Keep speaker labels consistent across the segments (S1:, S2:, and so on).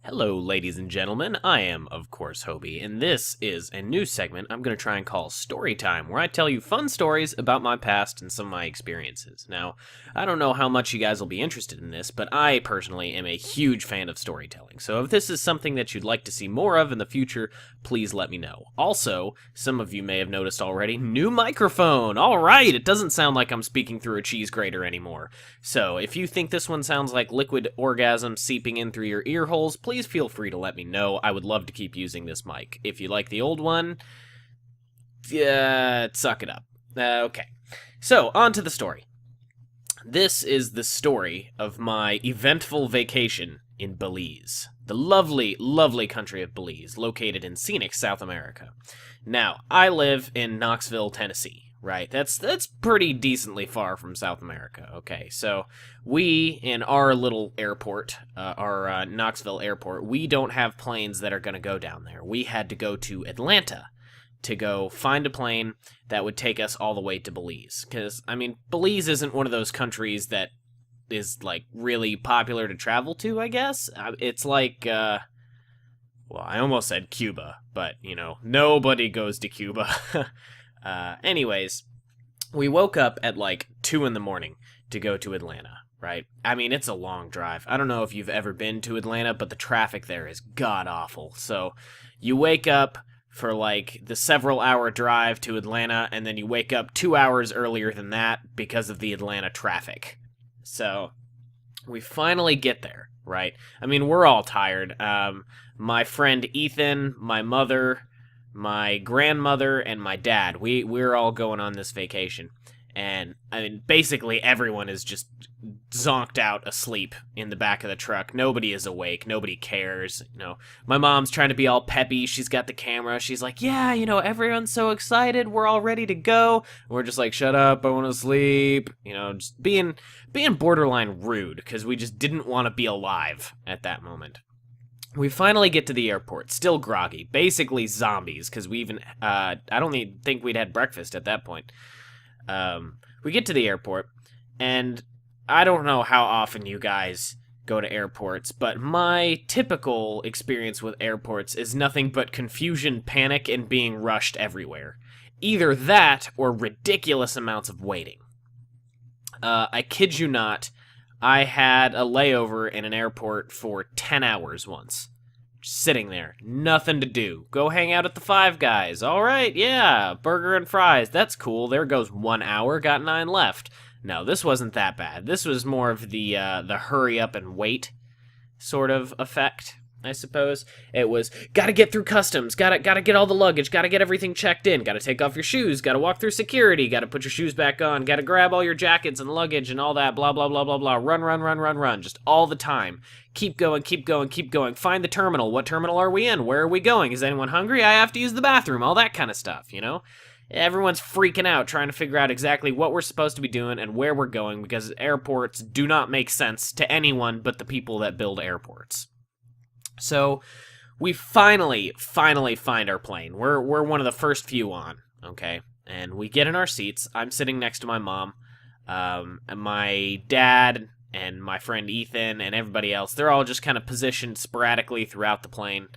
S1: Hello, ladies and gentlemen. I am, of course, Hobie, and this is a new segment I'm going to try and call Story Time, where I tell you fun stories about my past and some of my experiences. Now, I don't know how much you guys will be interested in this, but I personally am a huge fan of storytelling, so if this is something that you'd like to see more of in the future, please let me know. Also, some of you may have noticed already, new microphone! Alright, it doesn't sound like I'm speaking through a cheese grater anymore. So, if you think this one sounds like liquid orgasm seeping in through your ear holes, please feel free to let me know. I would love to keep using this mic. If you like the old one, suck it up. Okay. So, on to the story. This is the story of my eventful vacation in Belize. The lovely, lovely country of Belize, located in scenic South America. Now, I live in Knoxville, Tennessee. Right, that's pretty decently far from South America. Okay, so we, in our little airport, our Knoxville airport, we don't have planes that are going to go down there. We had to go to Atlanta to go find a plane that would take us all the way to Belize. Because, I mean, Belize isn't one of those countries that is, like, really popular to travel to, I guess. It's like, well, I almost said Cuba, but, you know, nobody goes to Cuba. Anyways, we woke up at like 2 in the morning to go to Atlanta, right? I mean, it's a long drive. I don't know if you've ever been to Atlanta, but the traffic there is god-awful. So you wake up for like the several-hour drive to Atlanta, and then you wake up 2 hours earlier than that because of the Atlanta traffic. So we finally get there, right? I mean, we're all tired. My friend Ethan, my mother, my grandmother, and my dad, we're all going on this vacation. And, I mean, basically everyone is just zonked out asleep in the back of the truck. Nobody is awake. Nobody cares. You know, my mom's trying to be all peppy. She's got the camera. She's like, yeah, you know, everyone's so excited. We're all ready to go. And we're just like, shut up. I want to sleep. You know, just being borderline rude because we just didn't want to be alive at that moment. We finally get to the airport, still groggy, basically zombies, because we even, I don't even think we'd had breakfast at that point. We get to the airport, and I don't know how often you guys go to airports, but my typical experience with airports is nothing but confusion, panic, and being rushed everywhere. Either that, or ridiculous amounts of waiting. I kid you not, I had a layover in an airport for 10 hours once. Just sitting there. Nothing to do. Go hang out at the Five Guys. Alright, yeah. Burger and fries. That's cool. There goes 1 hour. Got 9 left. No, this wasn't that bad. This was more of the hurry up and wait sort of effect, I suppose. It was, gotta get through customs, gotta get all the luggage, gotta get everything checked in, gotta take off your shoes, gotta walk through security, gotta put your shoes back on, gotta grab all your jackets and luggage and all that, blah, blah, blah, blah, blah, run, just all the time. Keep going, find the terminal. What terminal are we in? Where are we going? Is anyone hungry? I have to use the bathroom, all that kind of stuff, you know? Everyone's freaking out trying to figure out exactly what we're supposed to be doing and where we're going because airports do not make sense to anyone but the people that build airports. So, we finally find our plane. We're one of the first few on, okay? And we get in our seats. I'm sitting next to my mom, and my dad, and my friend Ethan, and everybody else. They're all just kind of positioned sporadically throughout the plane.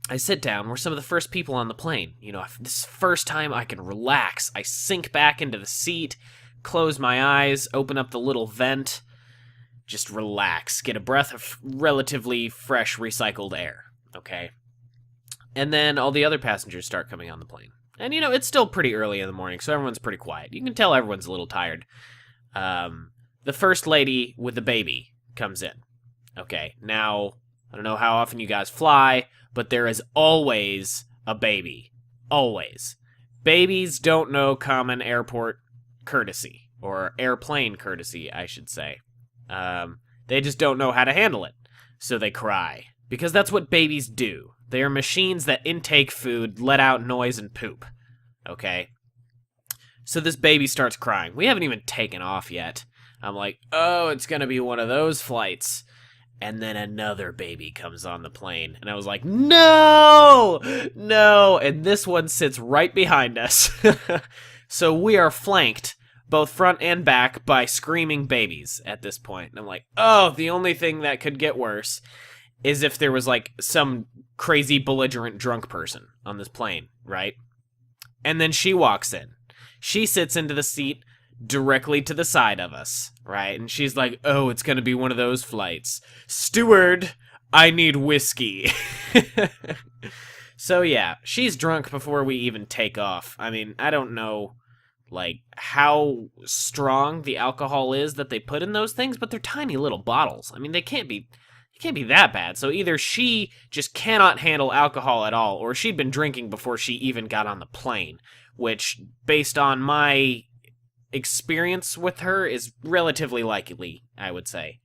S1: I sit down. We're some of the first people on the plane. You know, this is the first time I can relax. I sink back into the seat, close my eyes, open up the little vent, just relax, get a breath of relatively fresh, recycled air, okay? And then all the other passengers start coming on the plane. And, you know, it's still pretty early in the morning, so everyone's pretty quiet. You can tell everyone's a little tired. The first lady with the baby comes in. Okay, now, I don't know how often you guys fly, but there is always a baby. Always. Babies don't know common airport courtesy, or airplane courtesy, I should say. They just don't know how to handle it, so they cry. Because that's what babies do. They are machines that intake food, let out noise, and poop. Okay? So this baby starts crying. We haven't even taken off yet. I'm like, oh, it's gonna be one of those flights. And then another baby comes on the plane. And I was like, no! No! And this one sits right behind us. So we are flanked both front and back, by screaming babies at this point. And I'm like, oh, the only thing that could get worse is if there was, like, some crazy belligerent drunk person on this plane, right? And then she walks in. She sits into the seat directly to the side of us, right? And she's like, oh, it's gonna be one of those flights. Steward, I need whiskey. So yeah, she's drunk before we even take off. I mean, I don't know, like, how strong the alcohol is that they put in those things, but they're tiny little bottles. I mean, they can't be that bad. So either she just cannot handle alcohol at all, or she'd been drinking before she even got on the plane, which, based on my experience with her, is relatively likely, I would say.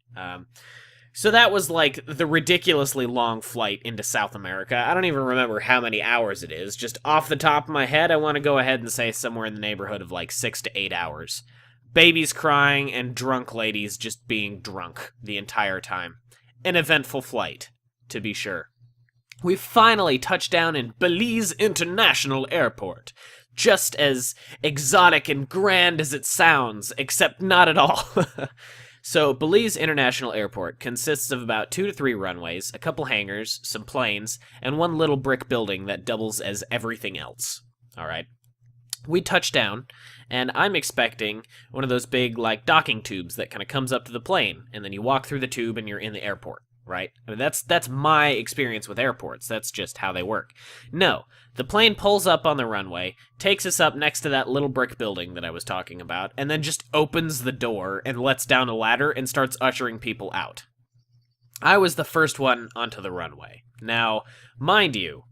S1: So that was, like, the ridiculously long flight into South America. I don't even remember how many hours it is. Just off the top of my head, I want to go ahead and say somewhere in the neighborhood of, like, 6 to 8 hours. Babies crying and drunk ladies just being drunk the entire time. An eventful flight, to be sure. We finally touched down in Belize International Airport. Just as exotic and grand as it sounds, except not at all. So, Belize International Airport consists of about 2 to 3 runways, a couple hangars, some planes, and one little brick building that doubles as everything else. Alright. We touch down, and I'm expecting one of those big, like, docking tubes that kind of comes up to the plane, and then you walk through the tube and you're in the airport, right? I mean, that's my experience with airports. That's just how they work. No, the plane pulls up on the runway, takes us up next to that little brick building that I was talking about, and then just opens the door and lets down a ladder and starts ushering people out. I was the first one onto the runway. Now, mind you,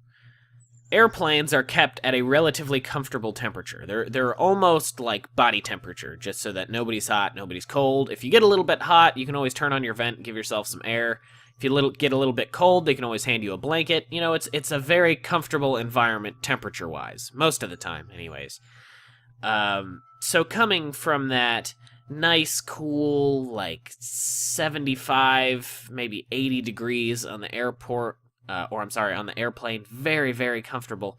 S1: airplanes are kept at a relatively comfortable temperature. They're almost like body temperature, just so that nobody's hot, nobody's cold. If you get a little bit hot, you can always turn on your vent and give yourself some air. If you get a little bit cold, they can always hand you a blanket. You know, it's a very comfortable environment temperature-wise, most of the time, anyways. So coming from that nice, cool, like 75, maybe 80 degrees on the airport, on the airplane, very, very comfortable.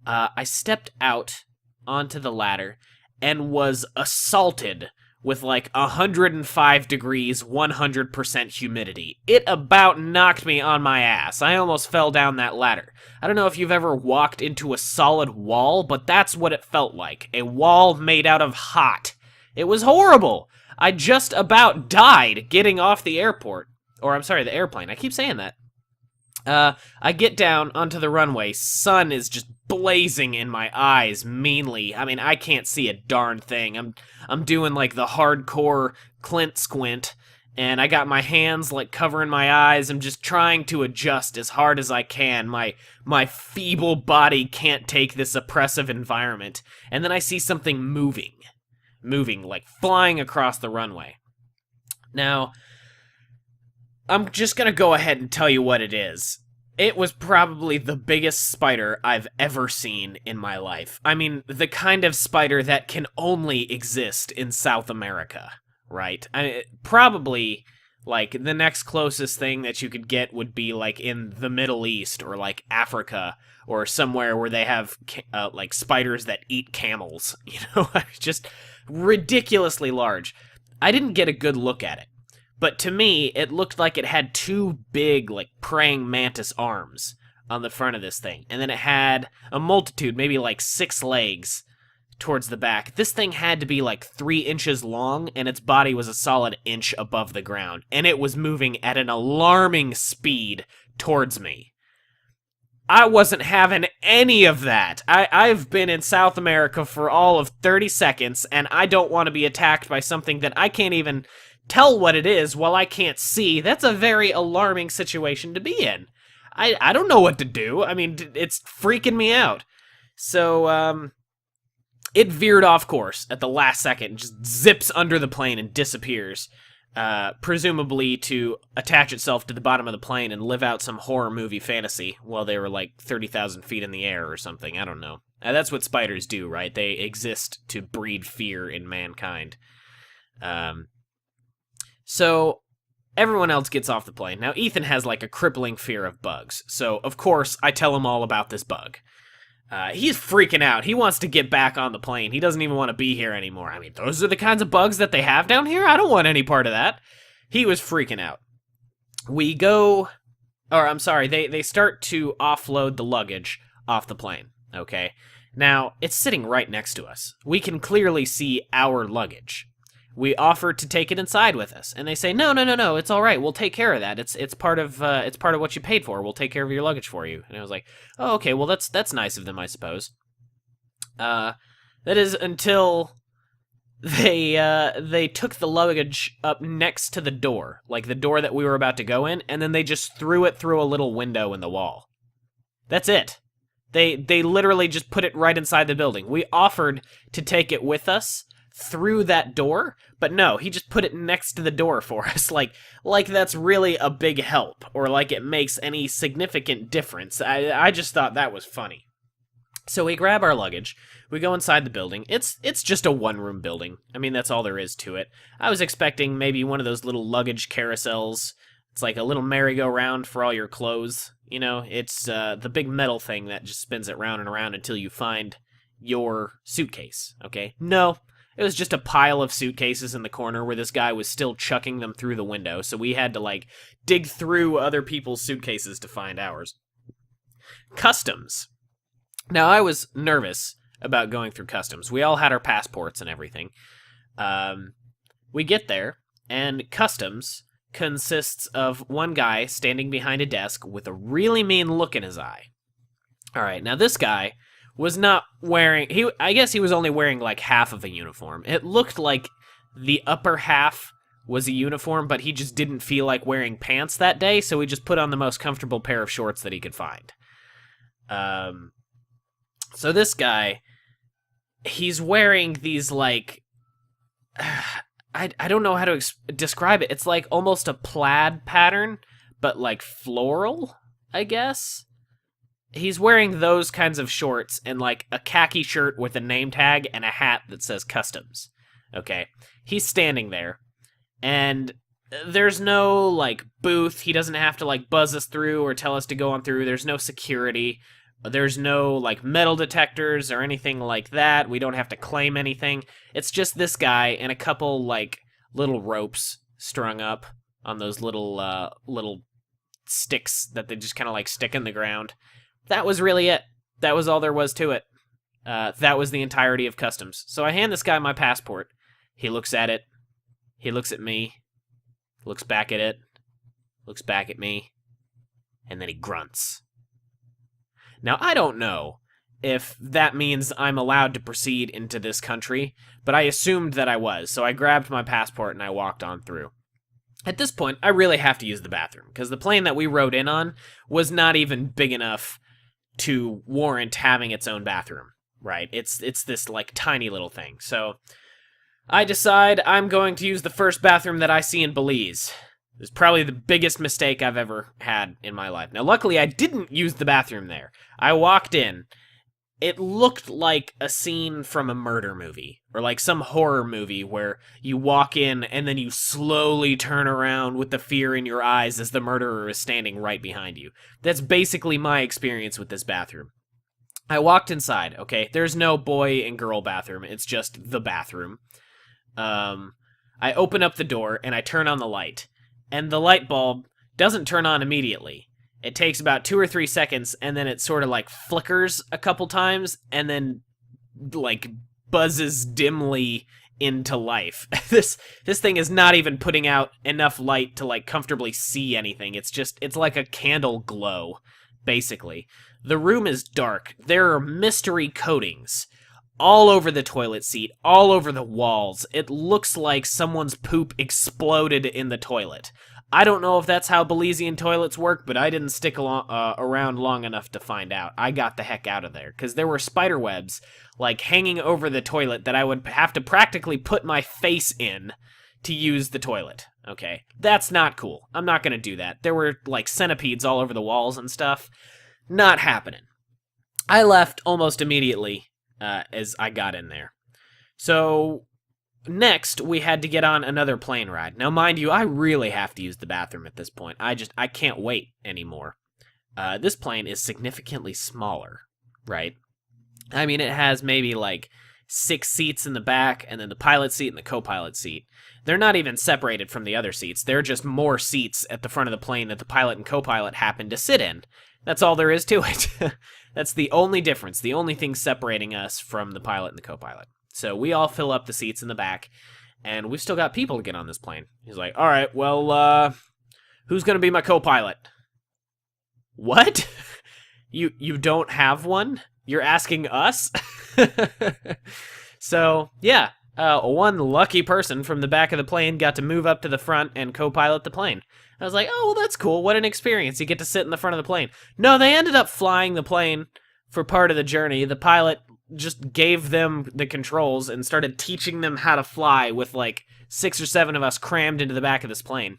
S1: I stepped out onto the ladder and was assaulted with like 105 degrees, 100% humidity. It about knocked me on my ass. I almost fell down that ladder. I don't know if you've ever walked into a solid wall, but that's what it felt like. A wall made out of hot. It was horrible. I just about died getting off the airport. Or, I'm sorry, the airplane. I keep saying that. I get down onto the runway. Sun is just blazing in my eyes meanly. I mean, I can't see a darn thing. I'm doing like the hardcore Clint squint, and I got my hands like covering my eyes. I'm just trying to adjust as hard as I can. My feeble body can't take this oppressive environment. And then I see something moving, like flying across the runway. Now, I'm just gonna go ahead and tell you what it is. It was probably the biggest spider I've ever seen in my life. I mean, the kind of spider that can only exist in South America, right? I mean, probably, like, the next closest thing that you could get would be, like, in the Middle East, or, like, Africa, or somewhere where they have, like, spiders that eat camels, you know? Just ridiculously large. I didn't get a good look at it. But to me, it looked like it had 2 big, like, praying mantis arms on the front of this thing. And then it had a multitude, maybe like 6 legs towards the back. This thing had to be like 3 inches long, and its body was a solid inch above the ground. And it was moving at an alarming speed towards me. I wasn't having any of that. I've been in South America for all of 30 seconds, and I don't want to be attacked by something that I can't even tell what it is while I can't see. That's a very alarming situation to be in. I don't know what to do. I mean, it's freaking me out. So, it veered off course at the last second, just zips under the plane and disappears, presumably to attach itself to the bottom of the plane and live out some horror movie fantasy while they were like 30,000 feet in the air or something. I don't know. That's what spiders do, right? They exist to breed fear in mankind. So, everyone else gets off the plane. Now, Ethan has, like, a crippling fear of bugs. So, of course, I tell him all about this bug. He's freaking out. He wants to get back on the plane. He doesn't even want to be here anymore. I mean, those are the kinds of bugs that they have down here? I don't want any part of that. He was freaking out. We go... Or, I'm sorry, they start to offload the luggage off the plane, okay? Now, it's sitting right next to us. We can clearly see our luggage. We offer to take it inside with us, and they say, no, it's all right. We'll take care of that. It's part of what you paid for. We'll take care of your luggage for you. And I was like, oh, okay, well, that's nice of them, I suppose. That is until they took the luggage up next to the door, like the door that we were about to go in, and then they just threw it through a little window in the wall. That's it. They literally just put it right inside the building. We offered to take it with us through that door, but no, he just put it next to the door for us, like that's really a big help, or like it makes any significant difference. I just thought that was funny. So we grab our luggage, we go inside the building. It's just a one-room building. I mean, that's all there is to it. I was expecting maybe one of those little luggage carousels. It's like a little merry-go-round for all your clothes. You know, it's the big metal thing that just spins it round and around until you find your suitcase, okay? No, it was just a pile of suitcases in the corner where this guy was still chucking them through the window, so we had to, like, dig through other people's suitcases to find ours. Customs. Now, I was nervous about going through customs. We all had our passports and everything. We get there, and customs consists of one guy standing behind a desk with a really mean look in his eye. All right, now this guy was not wearing... I guess he was only wearing like half of a uniform. It looked like the upper half was a uniform, but he just didn't feel like wearing pants that day, so he just put on the most comfortable pair of shorts that he could find. So this guy, he's wearing these, like, I don't know how to describe it. It's like almost a plaid pattern, but like floral, I guess. He's wearing those kinds of shorts and like a khaki shirt with a name tag and a hat that says Customs. Okay, he's standing there, and there's no, like, booth. He doesn't have to, like, buzz us through or tell us to go on through. There's no security. There's no, like, metal detectors or anything like that. We don't have to claim anything. It's just this guy and a couple, like, little ropes strung up on those little sticks that they just kind of, like, stick in the ground. That was really it. That was all there was to it. That was the entirety of customs. So I hand this guy my passport. He looks at it. He looks at me. Looks back at it. Looks back at me. And then he grunts. Now, I don't know if that means I'm allowed to proceed into this country, but I assumed that I was, so I grabbed my passport and I walked on through. At this point, I really have to use the bathroom, because the plane that we rode in on was not even big enough to warrant having its own bathroom, right? It's this, like, tiny little thing. So I decide I'm going to use the first bathroom that I see in Belize. It's probably the biggest mistake I've ever had in my life. Now, luckily, I didn't use the bathroom there. I walked in. It looked like a scene from a murder movie, or like some horror movie where you walk in and then you slowly turn around with the fear in your eyes as the murderer is standing right behind you. That's basically my experience with this bathroom. I walked inside, okay? There's no boy and girl bathroom. It's just the bathroom. I open up the door and I turn on the light. And the light bulb doesn't turn on immediately. It takes about 2 or 3 seconds, and then it sort of, like, flickers a couple times, and then, like, buzzes dimly into life. This thing is not even putting out enough light to, like, comfortably see anything. It's like a candle glow, basically. The room is dark. There are mystery coatings all over the toilet seat, all over the walls. It looks like someone's poop exploded in the toilet. I don't know if that's how Belizean toilets work, but I didn't stick around long enough to find out. I got the heck out of there, because there were spider webs, like, hanging over the toilet that I would have to practically put my face in to use the toilet. Okay, that's not cool. I'm not gonna do that. There were, like, centipedes all over the walls and stuff. Not happening. I left almost immediately as I got in there. So next, we had to get on another plane ride. Now, mind you, I really have to use the bathroom at this point. I can't wait anymore. This plane is significantly smaller, right? I mean, it has maybe like 6 seats in the back, and then the pilot seat and the co-pilot seat. They're not even separated from the other seats. They're just more seats at the front of the plane that the pilot and co-pilot happen to sit in. That's all there is to it. That's the only difference, the only thing separating us from the pilot and the co-pilot. So we all fill up the seats in the back, and we've still got people to get on this plane. He's like, all right, well, who's going to be my co-pilot? What? You don't have one? You're asking us? So, yeah, one lucky person from the back of the plane got to move up to the front and co-pilot the plane. I was like, oh, well, that's cool. What an experience. You get to sit in the front of the plane. No, they ended up flying the plane for part of the journey. The pilot just gave them the controls and started teaching them how to fly with like 6 or 7 of us crammed into the back of this plane.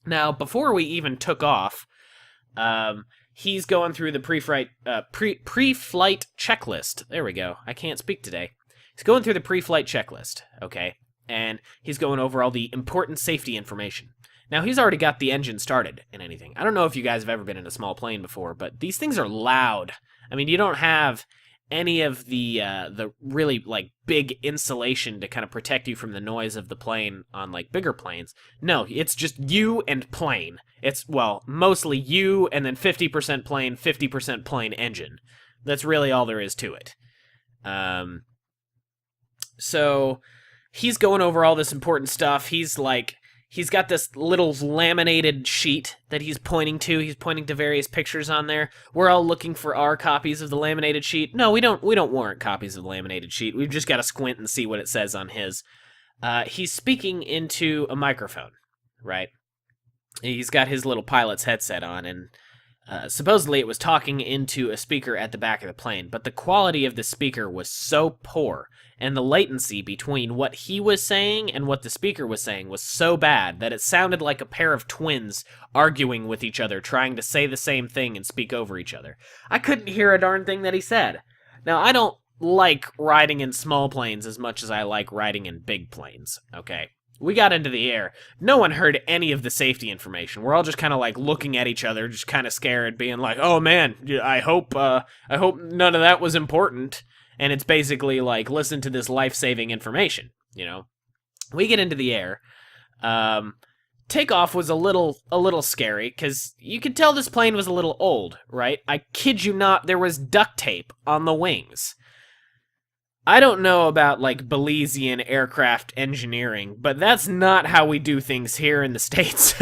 S1: Now, before we even took off, he's going through the pre-flight checklist. There we go. I can't speak today. He's going through the pre-flight checklist, okay? And he's going over all the important safety information. Now, he's already got the engine started and anything. I don't know if you guys have ever been in a small plane before, but these things are loud. I mean, you don't have any of the really, like, big insulation to kind of protect you from the noise of the plane on, like, bigger planes. No, it's just you and plane. It's, well, mostly you and then 50% plane, 50% plane engine. That's really all there is to it. So he's going over all this important stuff. He's got this little laminated sheet that he's pointing to. He's pointing to various pictures on there. We're all looking for our copies of the laminated sheet. No, we don't warrant copies of the laminated sheet. We've just got to squint and see what it says on his. He's speaking into a microphone, right? He's got his little pilot's headset on, and supposedly it was talking into a speaker at the back of the plane, but the quality of the speaker was so poor, and the latency between what he was saying and what the speaker was saying was so bad that it sounded like a pair of twins arguing with each other, trying to say the same thing and speak over each other. I couldn't hear a darn thing that he said. Now, I don't like riding in small planes as much as I like riding in big planes, okay? We got into the air. No one heard any of the safety information. We're all just kind of like looking at each other, just kind of scared, being like, "Oh man, I hope none of that was important." And it's basically like, listen to this life-saving information. You know, we get into the air. Takeoff was a little scary because you could tell this plane was a little old, right? I kid you not, there was duct tape on the wings. I don't know about, like, Belizean aircraft engineering, but that's not how we do things here in the States.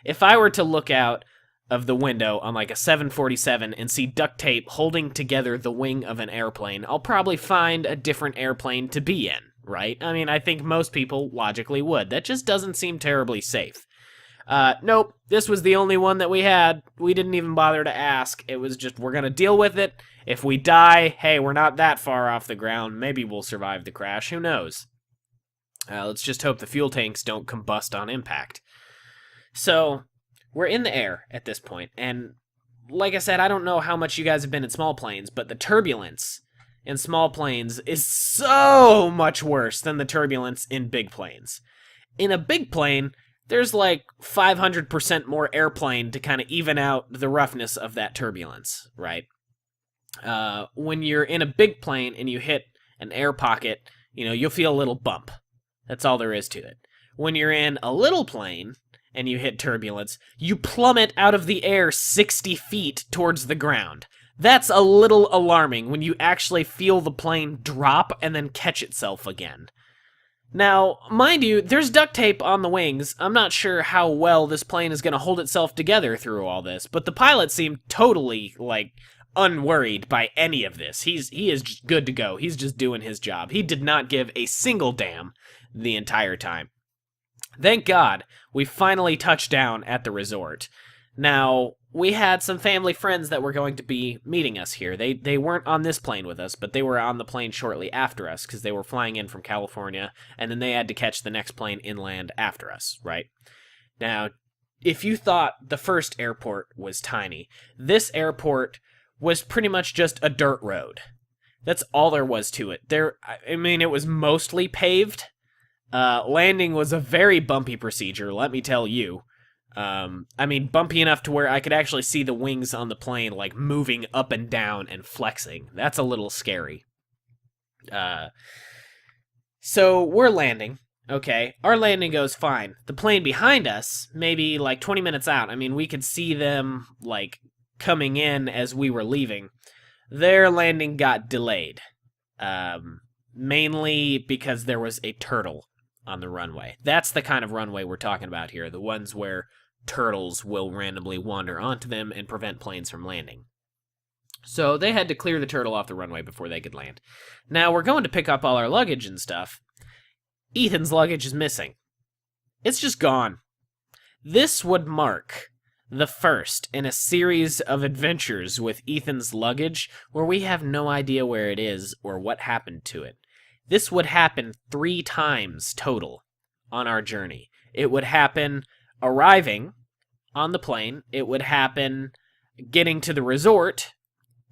S1: If I were to look out of the window on, like, a 747 and see duct tape holding together the wing of an airplane, I'll probably find a different airplane to be in, right? I mean, I think most people logically would. That just doesn't seem terribly safe. Nope, this was the only one that we had. We didn't even bother to ask. It was just, we're gonna deal with it. If we die, hey, we're not that far off the ground. Maybe we'll survive the crash. Who knows? Let's just hope the fuel tanks don't combust on impact. So, we're in the air at this point, and like I said, I don't know how much you guys have been in small planes, but the turbulence in small planes is so much worse than the turbulence in big planes. In a big plane, there's like 500% more airplane to kind of even out the roughness of that turbulence, right? When you're in a big plane and you hit an air pocket, you know, you'll feel a little bump. That's all there is to it. When you're in a little plane and you hit turbulence, you plummet out of the air 60 feet towards the ground. That's a little alarming when you actually feel the plane drop and then catch itself again. Now, mind you, there's duct tape on the wings. I'm not sure how well this plane is going to hold itself together through all this, but the pilot seemed totally, like, unworried by any of this. He is just good to go. He's just doing his job. He did not give a single damn the entire time. Thank God, we finally touched down at the resort. Now, we had some family friends that were going to be meeting us here. They weren't on this plane with us, but they were on the plane shortly after us because they were flying in from California, and then they had to catch the next plane inland after us, right? Now, if you thought the first airport was tiny, this airport was pretty much just a dirt road. That's all there was to it. It was mostly paved. Landing was a very bumpy procedure, let me tell you. I mean, bumpy enough to where I could actually see the wings on the plane, like, moving up and down and flexing. That's a little scary. So we're landing. Okay, our landing goes fine. The plane behind us, maybe like 20 minutes out, I mean, we could see them, like, coming in as we were leaving. Their landing got delayed. Mainly because there was a turtle on the runway. That's the kind of runway we're talking about here, the ones where turtles will randomly wander onto them and prevent planes from landing. So they had to clear the turtle off the runway before they could land. Now, we're going to pick up all our luggage and stuff. Ethan's luggage is missing. It's just gone. This would mark the first in a series of adventures with Ethan's luggage where we have no idea where it is or what happened to it. This would happen 3 times total on our journey. It would happen arriving on the plane, it would happen getting to the resort,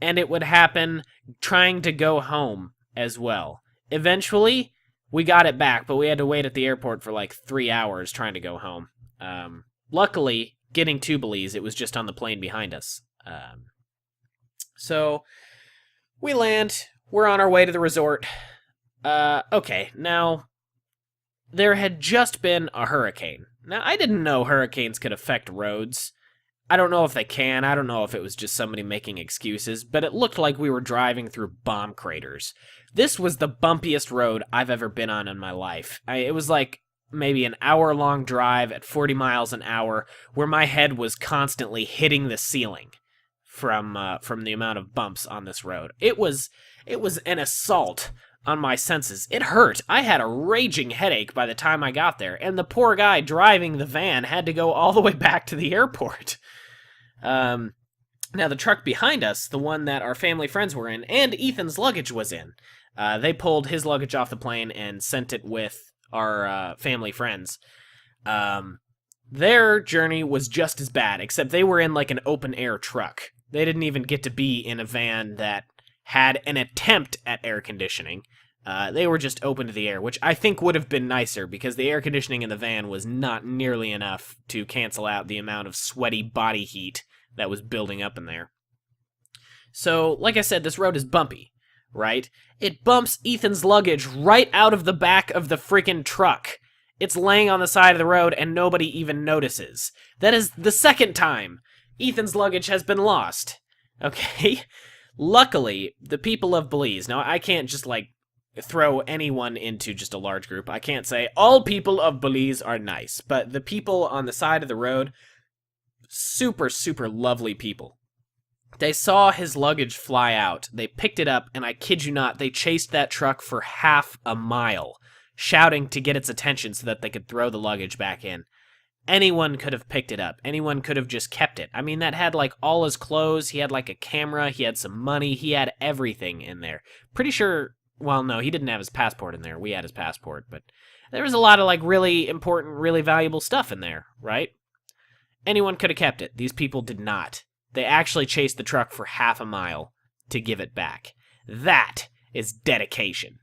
S1: and it would happen trying to go home as well. Eventually, we got it back, but we had to wait at the airport for like 3 hours trying to go home. Luckily, getting to Belize, it was just on the plane behind us. So, we land, we're on our way to the resort. Okay, now, there had just been a hurricane. Now, I didn't know hurricanes could affect roads. I don't know if they can, I don't know if it was just somebody making excuses, but it looked like we were driving through bomb craters. This was the bumpiest road I've ever been on in my life. It was like maybe an hour-long drive at 40 miles an hour where my head was constantly hitting the ceiling from the amount of bumps on this road. It was an assault on my senses. It hurt. I had a raging headache by the time I got there, and the poor guy driving the van had to go all the way back to the airport. Now, the truck behind us, the one that our family friends were in, and Ethan's luggage was in, they pulled his luggage off the plane and sent it with our family friends. Their journey was just as bad, except they were in like an open-air truck. They didn't even get to be in a van that had an attempt at air conditioning. They were just open to the air, which I think would have been nicer because the air conditioning in the van was not nearly enough to cancel out the amount of sweaty body heat that was building up in there. So, like I said, this road is bumpy, right? It bumps Ethan's luggage right out of the back of the freaking truck. It's laying on the side of the road and nobody even notices. That is the second time Ethan's luggage has been lost. Okay? Luckily, the people of Belize, now I can't just like throw anyone into just a large group. I can't say all people of Belize are nice, but the people on the side of the road, super, super lovely people. They saw his luggage fly out, they picked it up, and I kid you not, they chased that truck for half a mile, shouting to get its attention so that they could throw the luggage back in. Anyone could have picked it up. Anyone could have just kept it. I mean, that had, like, all his clothes. He had, like, a camera. He had some money. He had everything in there. Pretty sure... Well, no, he didn't have his passport in there. We had his passport, but there was a lot of, like, really important, really valuable stuff in there, right? Anyone could have kept it. These people did not. They actually chased the truck for half a mile to give it back. That is dedication.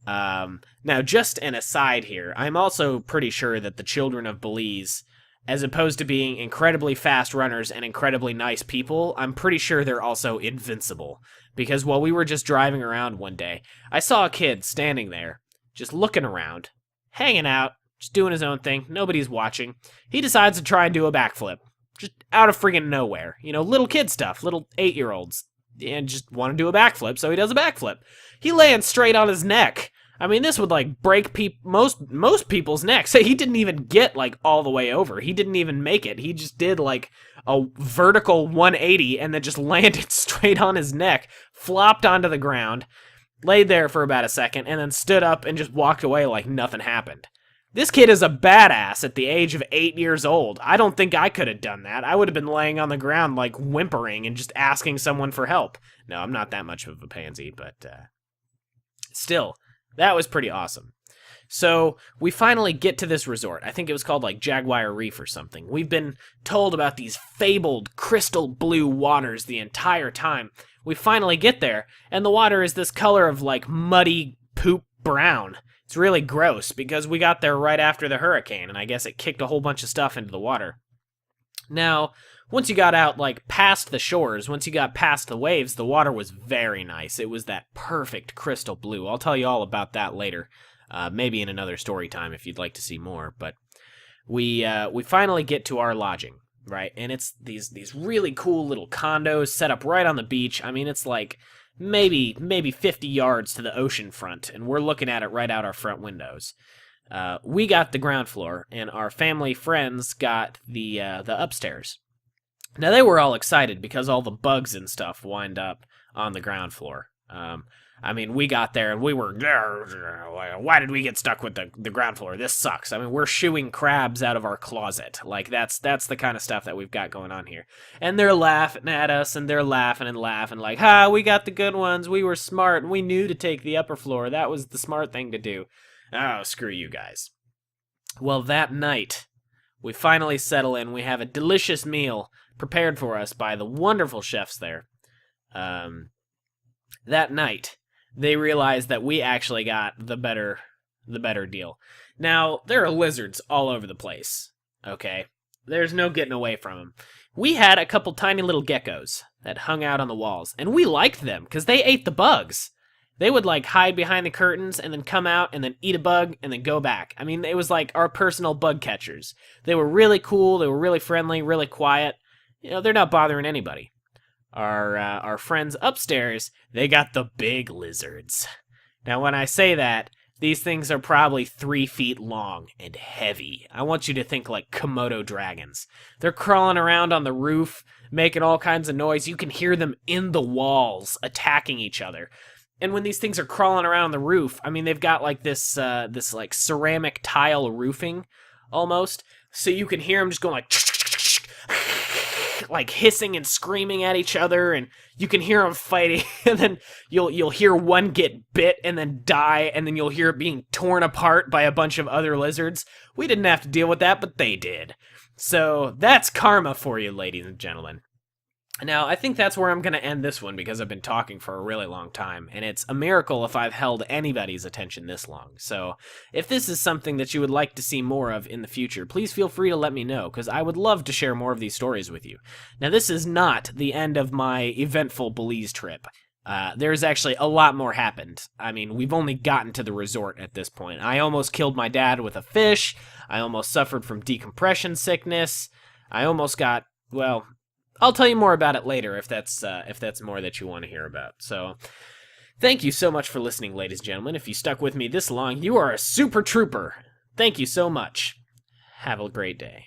S1: Now, just an aside here, I'm also pretty sure that the children of Belize, as opposed to being incredibly fast runners and incredibly nice people, I'm pretty sure they're also invincible. Because while we were just driving around one day, I saw a kid standing there, just looking around, hanging out, just doing his own thing, nobody's watching. He decides to try and do a backflip, just out of friggin' nowhere. You know, little kid stuff, little 8-year-olds, and just want to do a backflip, so he does a backflip. He lands straight on his neck. I mean, this would, like, break most people's necks. He didn't even get, like, all the way over. He didn't even make it. He just did, like, a vertical 180 and then just landed straight on his neck, flopped onto the ground, laid there for about a second, and then stood up and just walked away like nothing happened. This kid is a badass at the age of 8 years old. I don't think I could have done that. I would have been laying on the ground, like, whimpering and just asking someone for help. No, I'm not that much of a pansy, but, still... That was pretty awesome. So, we finally get to this resort. I think it was called, like, Jaguar Reef or something. We've been told about these fabled crystal blue waters the entire time. We finally get there, and the water is this color of, like, muddy poop brown. It's really gross, because we got there right after the hurricane, and I guess it kicked a whole bunch of stuff into the water. Now, once you got out, like, past the shores, once you got past the waves, the water was very nice. It was that perfect crystal blue. I'll tell you all about that later, maybe in another story time if you'd like to see more. But we finally get to our lodging, right? And it's these really cool little condos set up right on the beach. I mean, it's like maybe 50 yards to the ocean front, and we're looking at it right out our front windows. We got the ground floor, and our family friends got the upstairs. Now, they were all excited because all the bugs and stuff wind up on the ground floor. I mean, we got there and we were, why did we get stuck with the ground floor? This sucks. I mean, we're shooing crabs out of our closet. Like, that's the kind of stuff that we've got going on here. And they're laughing at us, and they're laughing and laughing like, we got the good ones. We were smart, and we knew to take the upper floor. That was the smart thing to do. Oh, screw you guys. Well, that night, we finally settle in. We have a delicious meal prepared for us by the wonderful chefs there. That night, they realized that we actually got the better deal. Now, there are lizards all over the place, okay? There's no getting away from them. We had a couple tiny little geckos that hung out on the walls, and we liked them because they ate the bugs. They would, like, hide behind the curtains and then come out and then eat a bug and then go back. I mean, it was like our personal bug catchers. They were really cool, they were really friendly, really quiet. You know, they're not bothering anybody. Our friends upstairs, they got the big lizards. Now, when I say that, these things are probably 3 feet long and heavy. I want you to think like Komodo dragons. They're crawling around on the roof, making all kinds of noise. You can hear them in the walls, attacking each other. And when these things are crawling around the roof, I mean, they've got like this like ceramic tile roofing, almost. So you can hear them just going like hissing and screaming at each other, and you can hear them fighting. And then you'll hear one get bit and then die, and then you'll hear it being torn apart by a bunch of other lizards. We didn't have to deal with that, but they did. So that's karma for you, ladies and gentlemen. Now, I think that's where I'm going to end this one because I've been talking for a really long time, and it's a miracle if I've held anybody's attention this long. So, if this is something that you would like to see more of in the future, please feel free to let me know, because I would love to share more of these stories with you. Now, this is not the end of my eventful Belize trip. There's actually a lot more happened. I mean, we've only gotten to the resort at this point. I almost killed my dad with a fish. I almost suffered from decompression sickness. I almost got, well, I'll tell you more about it later if that's more that you want to hear about. So, thank you so much for listening, ladies and gentlemen. If you stuck with me this long, you are a super trooper. Thank you so much. Have a great day.